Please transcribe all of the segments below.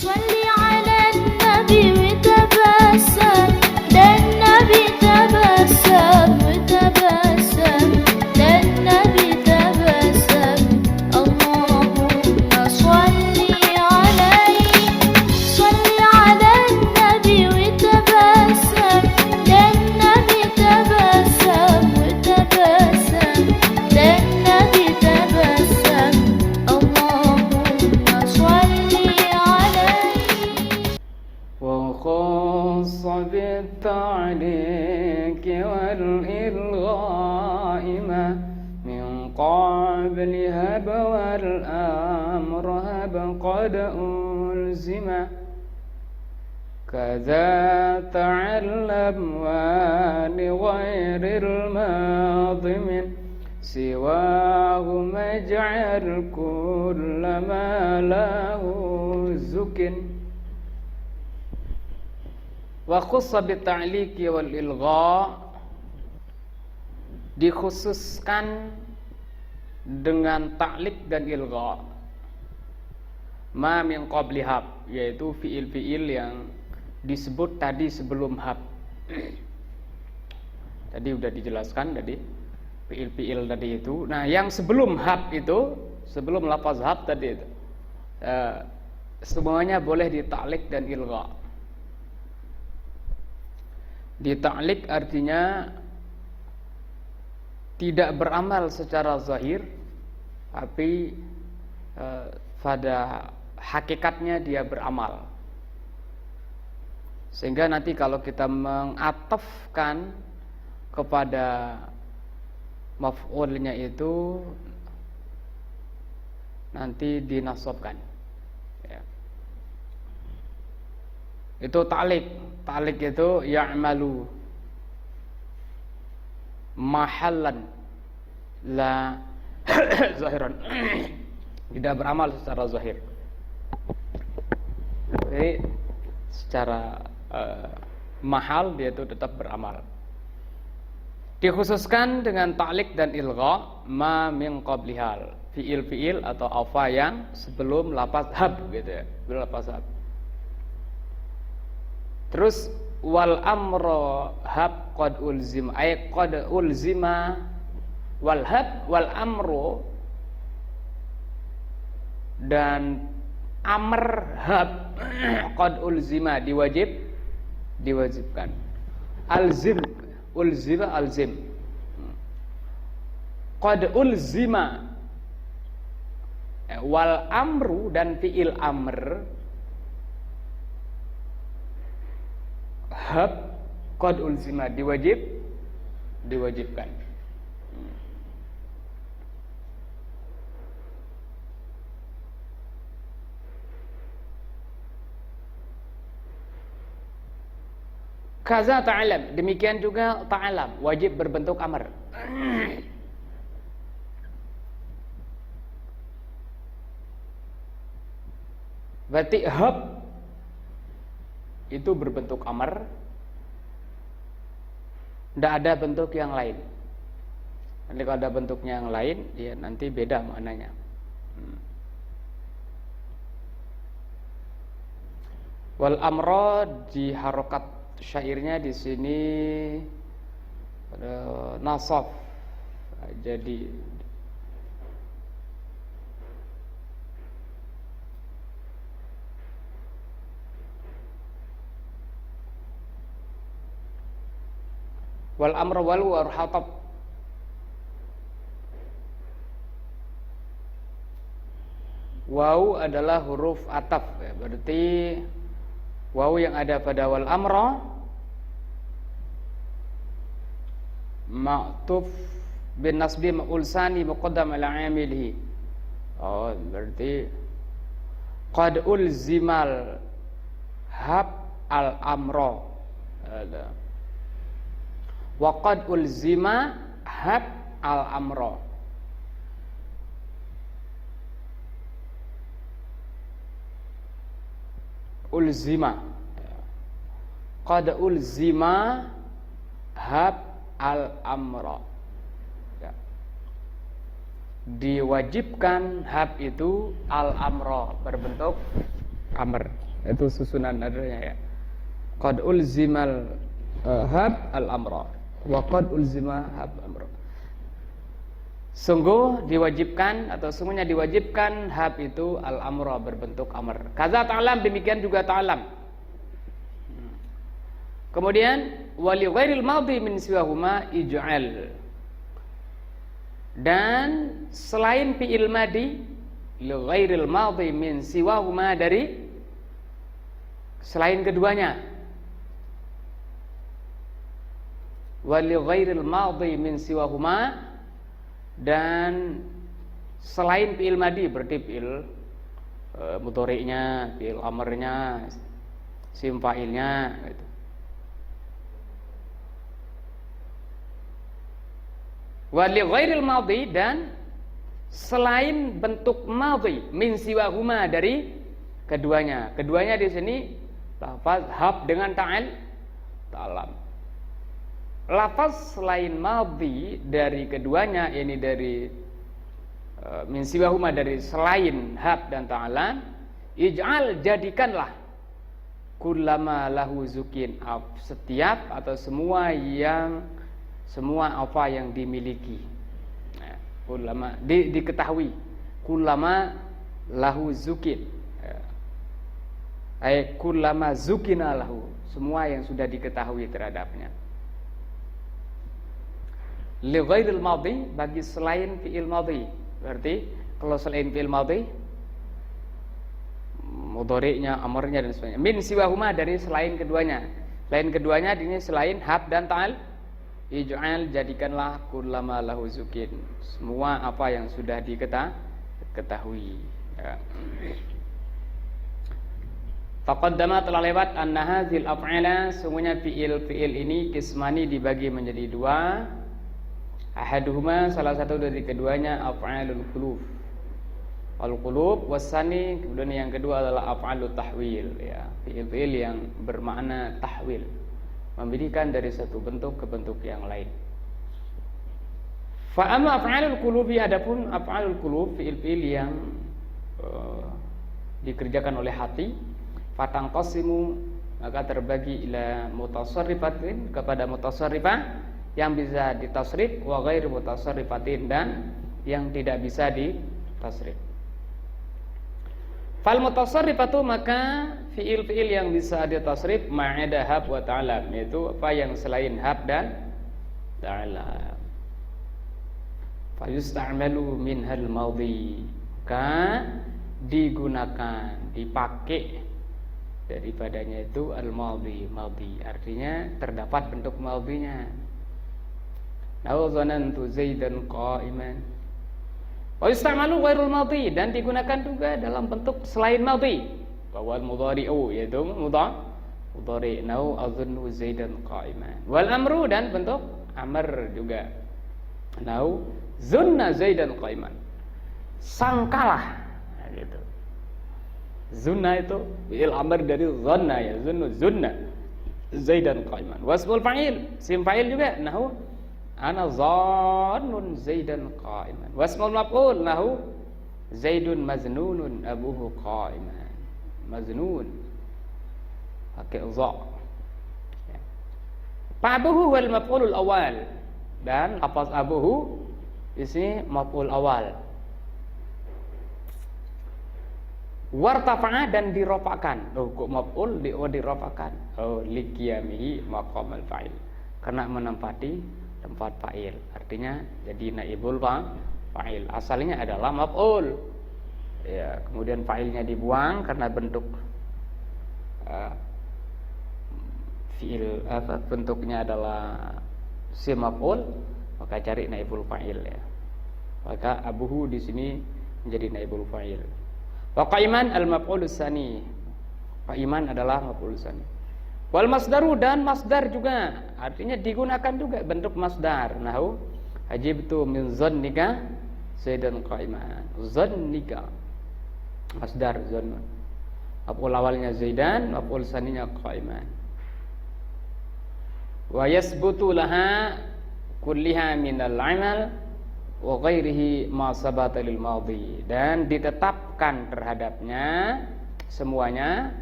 Shalli ala nabi witabassam, dan nabi tabassam witabassam, dan nabi tabassam. Allahumma shalli alaihi, shalli ala nabi witabassam, dan nabi tabassam witabassam, dan nabi tabassam. Allahumma shalli alaihi. وخص بالتعليق والإلغاء ما من قبل هب والأمر هب قد ألزم كذا تعلم ولغير الماضي من سواهما اجعل كل ما له زكٍ. Wa khussa bita'liqi wal ilgha, dikhususkan dengan ta'liq dan ilgha ma min qabli hab, yaitu fiil-fiil yang disebut tadi sebelum hab. Tadi udah dijelaskan tadi fiil-fiil tadi itu. Nah, yang sebelum hab itu, sebelum lafaz hab tadi itu, semuanya boleh dita'liq dan ilgha. Dita'liq artinya tidak beramal secara zahir, tapi pada hakikatnya dia beramal. Sehingga nanti kalau kita mengatafkan kepada maf'ulnya itu nanti dinasabkan, ya. Itu ta'liq. Ta'liq itu ya'malu mahallan la zahiran, tidak beramal secara zahir. Jadi secara mahal dia itu tetap beramal. Dikhususkan dengan ta'liq dan ilgha ma min qablihal, fiil-fiil atau apa yang sebelum lafaz hab gitu ya, sebelum lafaz hab. Terus wal amro hab qad ulzima, ay qad ulzima, wal hab wal amro, dan amr hab qad ulzima, diwajibkan. Alzim, ulzima, alzim. Qad ulzima, wal amru dan fiil amr hab qad ulzima, diwajibkan. Kaza ta'alam, demikian juga ta'alam wajib berbentuk amr. Berarti hab itu berbentuk amr, tidak ada bentuk yang lain. Nanti kalau ada bentuknya yang lain, ya nanti beda maknanya. Wal amro, di harokat syairnya di sini ada nasab, jadi wal amru wal warhatab, waw adalah huruf ataf, ya, berarti waw yang ada pada wal amra ma'tuf bin nasbi ma'ul sani muqaddam ala amilihi. Oh, berarti qad ulzimal hab al amra, ada wa qad ulzima hab al amra. Ulzima, qad ulzima hab al amra, ya. Diwajibkan hab itu al amra, berbentuk amr. Itu susunan adanya ya. Qad ulzimal hab al-amra wa qad ulzima hab amra. Sungguh diwajibkan atau sungguhnya diwajibkan hab itu al-amra berbentuk amr. Kaza ta'lam, demikian juga ta'lam. Kemudian wali ghairil madhi min siwahuma ij'al. Dan selain fi'il madhi li ghairil madhi min siwahuma, dari selain keduanya. Wali ghairil madhi min siwahuma, dan selain fi'il madhi berarti fi'il mudhari'nya, fi'il amrnya, sim fa'ilnya gitu. Wa li ghairil madhi, dan selain bentuk madhi min siwahuma, dari keduanya. Keduanya di sini lafaz hab dengan ta'lam. Lafaz selain madhi dari keduanya, ini dari min siwahuma, dari selain hab dan ta'lam, ij'al, jadikanlah, kullama lahu zukin, setiap atau semua apa yang dimiliki. Nah, kullama diketahui, kullama lahu zukin, kullama zukina lahu, semua yang sudah diketahui terhadapnya. Li ghairil madhi, bagi selain fi'il madhi. Berarti kalau selain fi'il madhi, mudhari'nya, amrnya dan sebagainya. Min siwahuma, dari selain keduanya. Selain keduanya ini selain hab dan ta'al, ij'al, jadikanlah, kullama lahu zukin, semua apa yang sudah diketahui ya. Taqaddama, telah lewat, anna hadzal af'ala, sungguhnya fi'il ini kismani, dibagi menjadi dua. Ahaduhuma, salah satu dari keduanya, af'alul qulub, al-qulub, wasani, kemudian yang kedua adalah af'alut tahwil ya, fi'il yang bermakna tahwil, memindahkan dari satu bentuk ke bentuk yang lain. Fa amma af'alul qulubi, adapun af'alul qulub, fi'il yang dikerjakan oleh hati, fatangqasimu, maka terbagi ila mutasarrifatin, kepada mutasarrifah yang bisa ditasrif, wa ghairi mutasarrifatin, dan yang tidak bisa ditasrif. Fal mutasarrifatu, maka fi'il yang bisa ditasrif, ma'ada hab wa ta'lam, yaitu apa yang selain hab dan ta'lam. Fa yusta'malu minhal madhi, maka digunakan, dipakai daripadanya itu al-madhi, madhi artinya terdapat bentuk madhinya. Nahu zanantu zaidan qa'iman. Wa yusta'malu ghairul madhi, dan digunakan juga dalam bentuk selain madhi, bahwa al-mudhari'u, yaitu mudhari', nahu azunnu zaidan qa'iman. Wal amru, dan bentuk amr juga, nahu zunna zaidan qa'iman, sangkalah gitu. Zunna itu fi'il amr dari zanna ya, zunna zaidan qa'iman. Wasmul fa'il, sim fa'il juga, nahu ana zannun zaidan qa'iman. Wasmul maf'ul, nahu zaidun maznunun abuhu qa'iman. Maznun pakai za. Abuhu wal maf'ulul awal, dan lafaz abuhu di sini maf'ul awal. Wartafa'a, dan dirofakan. Oh, kok maf'ul dirofakan? Oh, liqiyamihi maqamal fa'il, karena menempati tempat fa'il, artinya jadi naibul fa'il. Asalnya adalah maf'ul ya, kemudian fa'ilnya dibuang karena bentuk fi'il, bentuknya adalah si maf'ul, maka cari naibul fa'il ya. Maka abuhu di sini menjadi naibul fa'il. Wa qa'iman al-maf'ulus tsani, qa'iman adalah maf'ulus tsani. Wal masdaru, dan masdar juga artinya digunakan juga bentuk masdar, nahu ajibtu min zannika zaidan qa'iman. Zannika masdar zannun, maf'ul awalnya zaidan, maf'ul tsaninya qa'iman. Wa yasbutu laha kulliha minal amal wa ghairihi ma sabata lil madhi, dan ditetapkan terhadapnya semuanya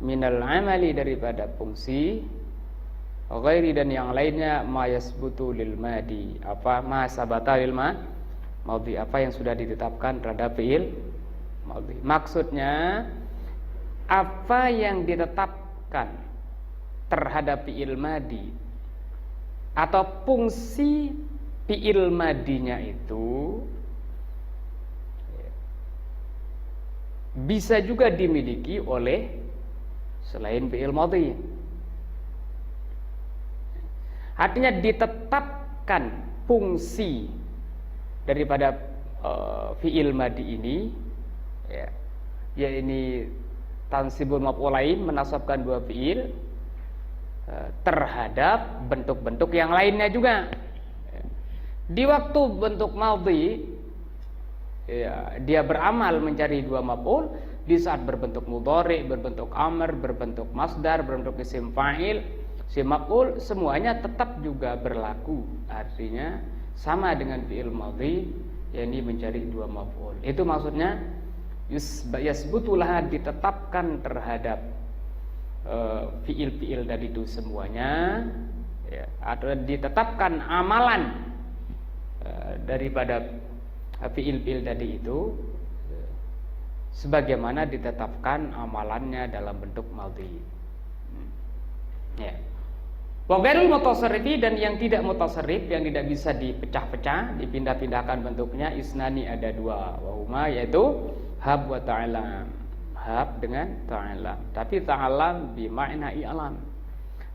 minal amali daripada fungsi, ghairi dan yang lainnya ma yasbutu lil madi, apa ma sabata lil madhi, apa yang sudah ditetapkan terhadap fi'il madhi. Maksudnya apa yang ditetapkan terhadap fi'il madi atau fungsi fi'il madinya itu bisa juga dimiliki oleh selain fi'il madhi. Artinya ditetapkan fungsi daripada fi'il madi ini, ya ini tansibul maf'ulain, menasabkan dua fi'il terhadap bentuk-bentuk yang lainnya juga. Di waktu bentuk madhi, ya, dia beramal mencari dua maf'ul. Di saat berbentuk mudhari, berbentuk amr, berbentuk masdar, berbentuk isim fa'il, isim maf'ul, semuanya tetap juga berlaku. Artinya sama dengan fi'il madhi, yakni mencari dua maf'ul. Itu maksudnya yasbutulah, ditetapkan terhadap fi'il-fi'il tadi itu semuanya, ya, atau ditetapkan amalan daripada fi'il-fi'il tadi itu sebagaimana ditetapkan amalannya dalam bentuk madhi. Ya. Wa ghairul mutasarrifi, dan yang tidak mutasarrif, yang tidak bisa dipecah-pecah, dipindah-pindahkan bentuknya, isnani, ada dua, wahuma, yaitu hab wa ta'alam. Hab dengan ta'alam, tapi ta'alam bimakna i'lam.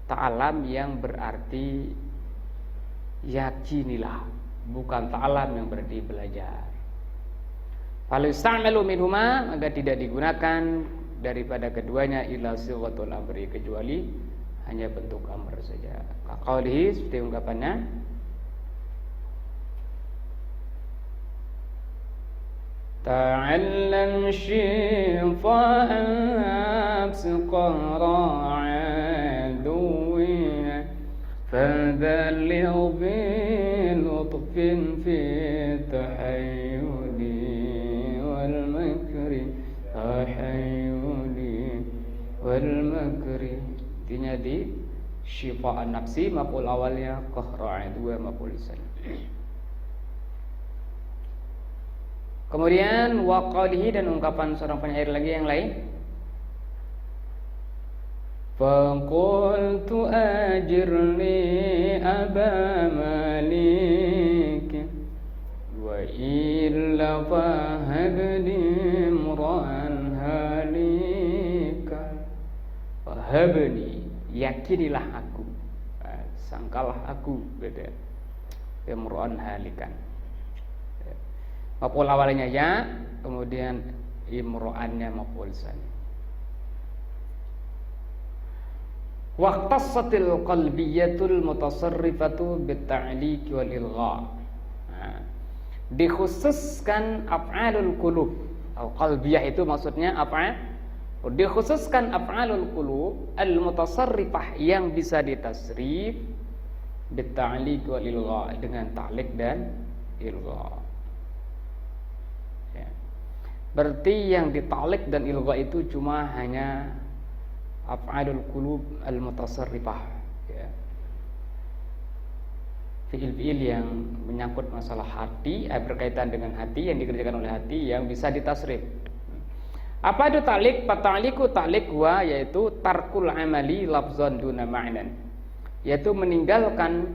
Ta'alam yang berarti yakinilah, bukan ta'alam yang berarti belajar. Kalau ista'malu minhuma, maka tidak digunakan daripada keduanya illa sighatul amri, kecuali hanya bentuk amr saja. Qaulihi, seperti ungkapannya, ta'allam syifa'an absqara fadhalil bilutfin fi tahayyuli wal makri, tahayyuli wal makri. Intinya di syifa'an nafsi, maf'ul awalnya qahra, dua maf'ul lisan. Kemudian waqalihi, dan ungkapan seorang penyair lagi yang lain, faqultu ajirni aba malik wa illa fahabni imran halika. Fahabni, yakinilah aku, sangkalah aku, beda imran halikan. Maf'ul awalnya ya, kemudian imro'annya maf'ul tsani. Waqtasatil qalbiyatul mutasarrifatu bitta'liq wal ilgha. Dikhususkan af'alul qulub, atau qalbiyah itu maksudnya apa? Dikhususkan af'alul qulub al mutasarrifah, yang bisa ditasrif bitta'liq wal ilgha, dengan ta'liq dan ilgha. Berarti yang dita'liq dan ilgha itu cuma hanya af'alul qulub al-mutasarrifah, ya. Fi'il-fi'il yang menyangkut masalah hati, berkaitan dengan hati, yang dikerjakan oleh hati, yang bisa ditasrif. Apa itu ta'liq? Ta'liqu, ta'liq huwa, yaitu tarkul amali lafzan duna ma'nan, yaitu meninggalkan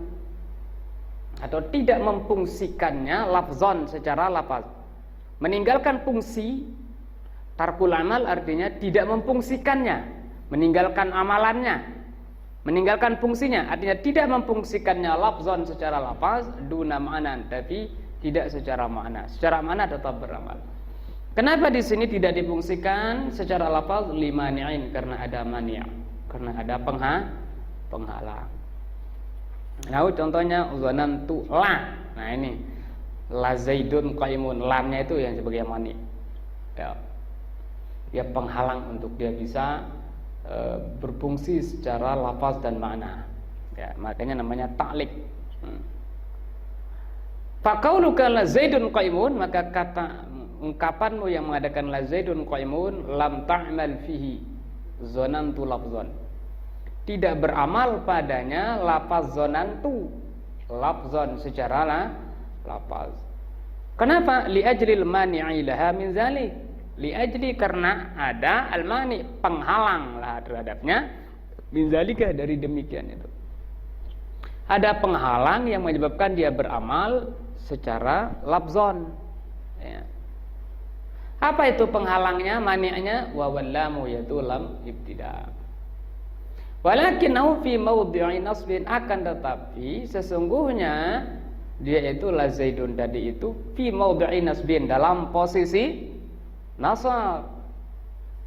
atau tidak memfungsikannya lafzan secara lafaz. Meninggalkan fungsi, tarkul amal artinya tidak memfungsikannya, meninggalkan amalannya, meninggalkan fungsinya, artinya tidak memfungsikannya lafzan secara lafaz, duna ma'nan, tapi tidak secara makna. Secara makna tetap beramal. Kenapa di sini tidak difungsikan secara lafaz? Limani'in, karena ada mani', karena ada penghalang. Nah, contohnya zanantu la. Nah, ini la zaidun qaimun, lamnya itu yang sebagai mani, ya, dia penghalang untuk dia bisa berfungsi secara lafaz dan makna, ya, makanya namanya ta'liq. Faqauluka la zaidun qaimun, maka kata ungkapanmu yang mengadakan la zaidun qaimun, lam ta'mal fihi zonantu lafzon. Tidak beramal padanya lafaz zonantu lafzon secara lafaz. Kenapa? Li ajlil mani'i laha min zalik. Li ajli karena ada al-mani, penghalang lah terhadapnya, min zalika, dari demikian itu. Ada penghalang yang menyebabkan dia beramal secara lafzon. Ya. Apa itu penghalangnya, mani'nya? Wa wallamu, yaitu lam ibtida. Walakinahu fi mawdi'i nasbin, akan tetapi sesungguhnya dia itu la zaidun tadi itu fi mawdi'i nasbin, dalam posisi nasab.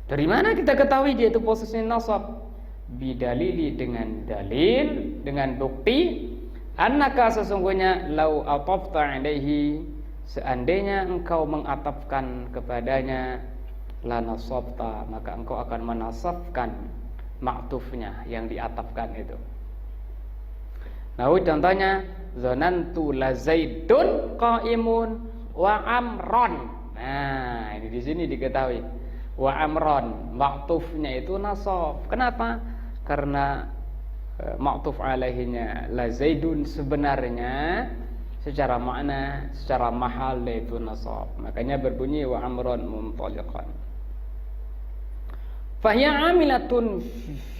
Dari mana kita ketahui dia itu posisi nasab? Bidalili, dengan dalil, dengan bukti, annaka, sesungguhnya, lau atafta alaihi, seandainya engkau mengatafkan kepadanya, la nasabta, maka engkau akan menasabkan maktufnya yang diatafkan itu. Nah, contohnya zanantu la zaidun qaimun wa amron. Nah, ini di sini diketahui wa amron, maktufnya itu nasab. Kenapa? Karena maktuf alaihinya la zaidun sebenarnya secara makna, secara mahal itu nasab. Makanya berbunyi wa amron muntaliqan. Fahiya amilatun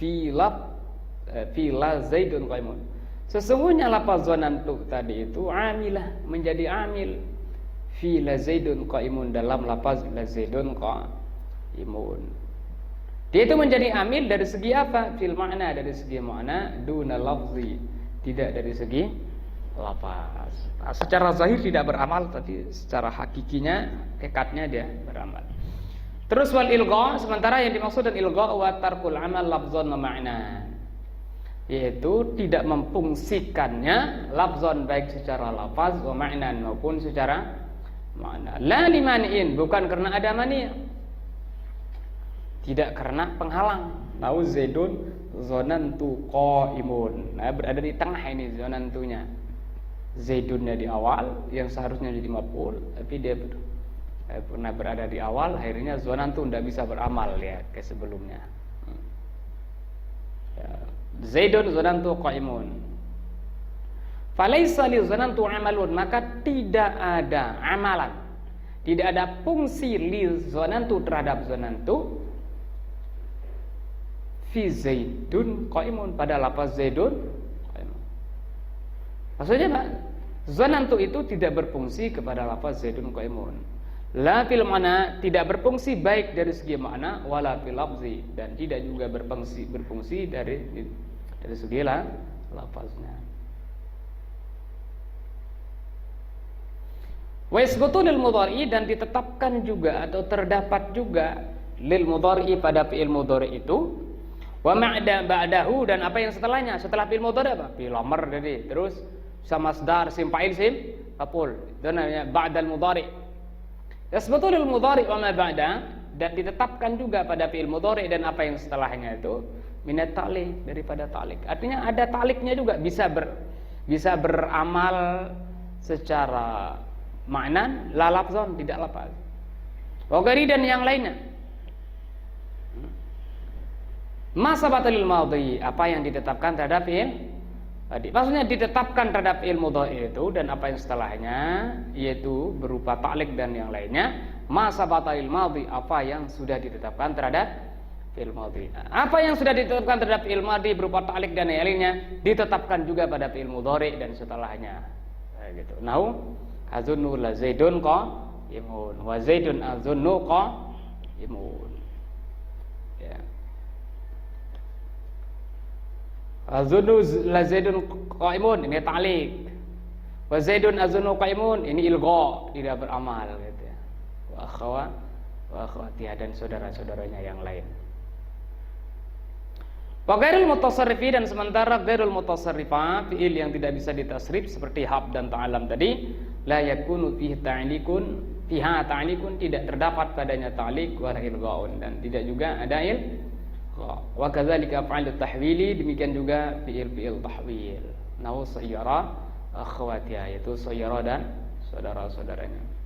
fi la zaidun qaimun. Sesungguhnya lafaz zanantu tadi itu amilah, menjadi amil fi la zaidun qaimun, dalam lafaz la zaidun qaimun. Dia itu menjadi amil dari segi apa? Fil makna, dari segi makna, duna lafzi, tidak dari segi lafaz. Nah, secara zahir tidak beramal, tapi secara hakikinya, hakikatnya dia beramal. Terus wal ilgha, sementara yang dimaksud dengan ilgha wa tarkul amal lafzan wa ma'na, yaitu tidak memfungsikannya lafzan, baik secara lafaz wa ma'nan maupun secara makna. La limani'in, bukan karena ada mani', tidak karena penghalang. Tahu zaidun zonantu qaimun. Nah, berada di tengah ini zonantunya. Zaidunnya di awal yang seharusnya jadi maf'ul, tapi dia pernah berada di awal, akhirnya zonantu tidak bisa beramal ya kayak sebelumnya. Ya. Zaidun zonantu qaimun. Falaisa li zonantu amalun, maka tidak ada amalan, tidak ada fungsi li zonantu terhadap zonantu fi zaidun qaimun, pada lafaz zaidun qaimun. Maksudnya Pak, zanantu itu tidak berfungsi kepada lafaz zaidun qaimun. La fil mana, tidak berfungsi baik dari segi makna, wala fil lafzi, dan tidak juga berfungsi dari segi lafaznya. Wa isbutu lil mudhari, dan ditetapkan juga atau terdapat juga lil mudhari pada fi'il mudhari itu, wa ma'da ba'dahu, dan apa yang setelahnya, setelah fi'il mudhari apa? Fi'il amr tadi, terus sama masdar, sim fa'il, sim maf'ul, itu namanya ba'dal mudhari. Yasbutu lil mudhari wa ma ba'da, dan ditetapkan juga pada fi'il mudhari dan apa yang setelahnya itu minat ta'liq, daripada ta'liq. Artinya ada ta'liqnya juga, bisa beramal secara makna, la lafzon, tidak lafaz. Wa ghairi, dan yang lainnya. Masa batalil madhi, apa yang ditetapkan terhadap fi'il tadi. Maksudnya ditetapkan terhadap fi'il mudhari itu dan apa yang setelahnya, yaitu berupa ta'liq dan yang lainnya. Masa batalil madhi, apa yang sudah ditetapkan terhadap fi'il madhi. Apa yang sudah ditetapkan terhadap fi'il madhi berupa ta'liq dan yang lainnya ditetapkan juga pada fi'il mudhari dan setelahnya. Gitu. Nahu azunnu la zaidun qaimun wa zaidun azunnu qaimun. Ya. Azunnu la zaidun qaimun, ini ta'liq. Wa zaidun azunnu qaimun, ini ilgha, tidak beramal gitu ya. Wa akhwatiha, dan saudara-saudaranya yang lain. Wa ghairul mutasarrifi, dan sementara ghairul mutasarrifa, fi'il yang tidak bisa ditasrif seperti hab dan ta'alam tadi, la yakunu fihi ta'liqun, ta'liqun, tidak terdapat padanya ta'liq wa ilghaun, dan tidak juga ada wa kadzalika fa'il tahwili, demikian juga fi'il tahwil. Nahu sayyara akhwatiha, yaitu sayyara dan saudara-saudaranya.